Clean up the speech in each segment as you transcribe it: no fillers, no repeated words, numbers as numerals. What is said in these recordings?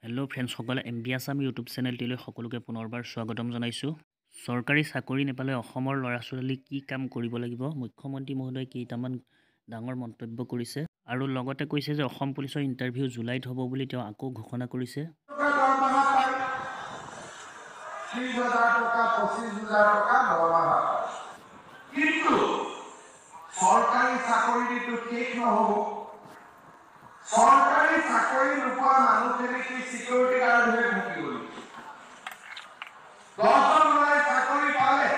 Hello' ফ্ৰেণ্ডসকলে M B Assam YouTube চেনেলটিলৈ সকলোকে পুনৰবাৰ স্বাগতম জনাইছোঁ। চৰকাৰী চাকৰি নাপালে অসমৰ ল'ৰা ছোৱালী কি কাম কৰিব লাগিব? মুখ্যমন্ত্ৰী মহোদয়ে কেইটামান ডাঙৰ মন্তব্য কৰিছে আৰু লগতে কৈছে যে অসম পুলিচৰ ইণ্টাৰভিউ জুলাইত হ'ব বুলি তেওঁ আকৌ ঘোষণা কৰিছে। চৰকাৰী চাকৰিটো ঠিক নহ'ব। চৰকাৰী চাকৰি নোপোৱা মানুহখিনিক চিকিউৰিটি গাৰ্ড হৈ থাকিব। 10জন ল'ৰাই চাকৰি পালে,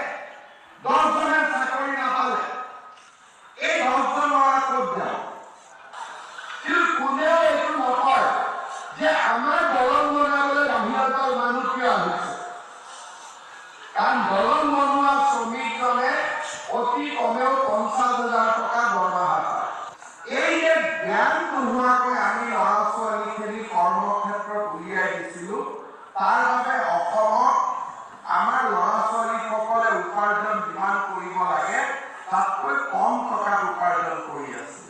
10জনে চাকৰি নাপালে। এই 10জন ল'ৰা ক'ত যাব? কিন্তু কোনেও এইটো নকয় যে আমাৰ দলং বনাবলৈ বাহিৰৰ মানুহ কিয় আহিছে। কাৰণ দলং বনোৱা শ্ৰমিকজনে অতি কমেও 50,000 টকা দৰমহা পায়। এই যে জ্ঞান নোহোৱাকৈ আমি ল'ৰা ছোৱালীখিনি কৰ্মক্ষেত্ৰত উলিয়াই দিছিলোঁ, তাৰ বাবে অসমত আমাৰ ল'ৰা ছোৱালীসকলে উপাৰ্জন যিমান কৰিব লাগে তাতকৈ কম টকা উপাৰ্জন কৰি আছে।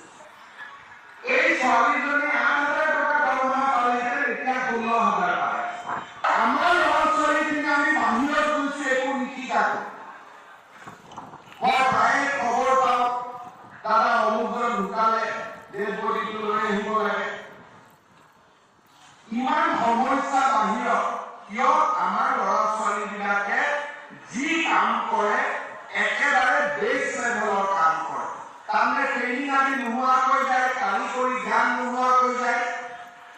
এই ছোৱালীজনী 8,000 টকা দৰমহা পালেহেঁতেন, এতিয়া 16,000 পায়। আমাৰ ল'ৰা ছোৱালীখিনি আমি বাহিৰত গৈছোঁ একো নিশিকাকৈ। মই প্ৰায়ে খবৰ পাওঁ, দাদা অমুকজন ঢুকালে, ডেড বডিটো লৈ আহিব লাগে। ইমান সমস্যা বাহিৰত কিয়? আমাৰ ল'ৰা ছোৱালীবিলাকে যি কাম কৰে একেবাৰে বেছ লেভেলৰ কাম কৰে। তাৰমানে ট্ৰেইনিং আদি নোহোৱাকৈ যায়, কাৰিকৰী জ্ঞান নোহোৱাকৈ যায়।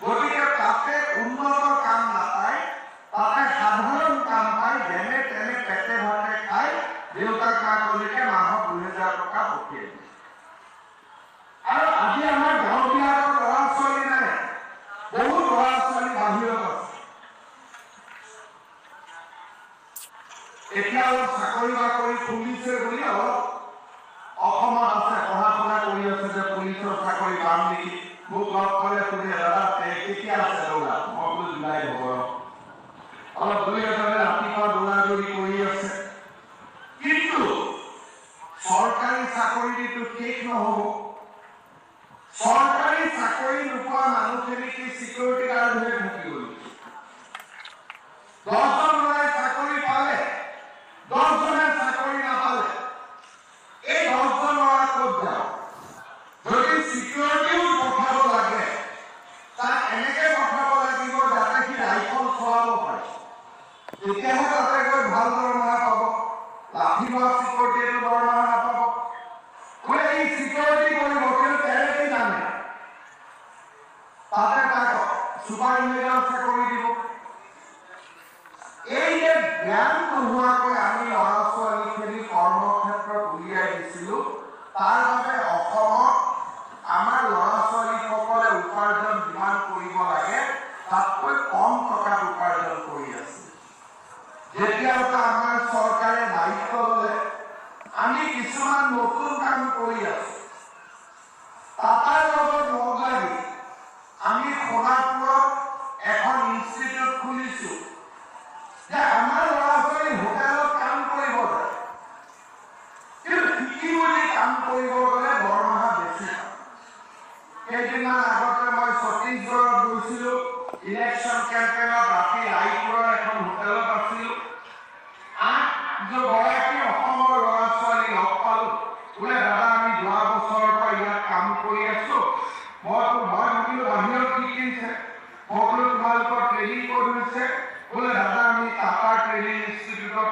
গতিকে তাতে উন্নত কাম নাপায়, তাতে সাধাৰণ কাম পায়, যেনে তেনে পেটে ভাতে খাই দেউতাক মাকলৈকে মাহত 2,000 টকা পঠিয়াই দিয়ে। আৰু আজি আমাৰ গাঁওবিলাকৰ ল'ৰা ছোৱালী নাই, বহুত ল'ৰা ছোৱালী বাহিৰত আছে। এতিয়া অলপ চাকৰি বাকৰি খুলিছে বুলি অলপ অসমত আছে, পঢ়া শুনা কৰি আছে যে পুলিচৰ চাকৰি পাম নেকি। মোক লগ কৰে, সুধে দাদা কেতিয়া আছে দৌৰা? মই বোলো জুলাই হ'ব। অলপ দুই এজনে ৰাতিপুৱা দৌৰা দৌৰি কৰি আছে। কিন্তু চৰকাৰী চাকৰিটো ঠিক নহ'ব। চৰকাৰী চাকৰি নোপোৱা মানুহখিনিক চিকিউৰিটি গাৰ্ড হৈ থাকিব। 10জন ল'ৰাই চাকৰি পালে, 10জনে চাকৰি নাপালে। এই 10জন ল'ৰা ক'ত যাব? যদি চিকিউৰিটিও পঠাব লাগে, তাক এনেকৈ পঠাব লাগিব যাতে সি ৰাইফল চলাব পাৰে। তেতিয়াহে তাতে গৈ ভাল দৰমহা পাব। লাঠি লোৱা চিকিউৰিটিয়েটো দৰমহা নাপাব। বোলে ই চিকিউৰিটি কৰিব, কিন্তু তেনে জানে তাতে তাক ছুপাৰভাইজাৰ চাকৰি দিব। এই যে জ্ঞান নোহোৱাকৈ আমি ল'ৰা ছোৱালীখিনি কৰ্মক্ষেত্ৰত উলিয়াই দিছিলোঁ, তাৰ বাবে অসমত আমাৰ ল'ৰা ছোৱালীসকলে উপাৰ্জন যিমান কৰিব লাগে তাতকৈ কম টকা উপাৰ্জন কৰি আছে। যেতিয়াৰ পৰা আমাৰ চৰকাৰে দায়িত্ব ল'লে, আমি কিছুমান নতুন কাম কৰি আছো। টাটাৰ লগত লগ লাগি আমি সোণাপুৰত এখন ইনষ্টিটিউট খুলিছো যে আমাৰ ল'ৰা ছোৱালী হোটেলত কাম কৰিব যায়, কিন্তু শিকি বুলি কাম কৰিব গ'লে দৰমহা বেছি পায়। কেইদিনমান আগতে মই ছত্তীশগড়ত গৈছিলো, ইলেকশ্যন কেম্পেইনত ৰাতি ৰায়পুৰৰ এখন হোটেলত আছিলো। 8গৰাকী অসমৰ ল'ৰা ছোৱালী লগ পালো। বোলে দাদা আমি যোৱা বছৰৰ পৰা ইয়াত কাম কৰি আছো। মই ভাবিলো বাহিৰত কি কিনিছে, মই বোলো তোমালোকৰ ট্ৰেইনিং ক'ত হৈছে? বোলে দাদা আমি টাটা ট্ৰেইনিং ইনষ্টিটিউটত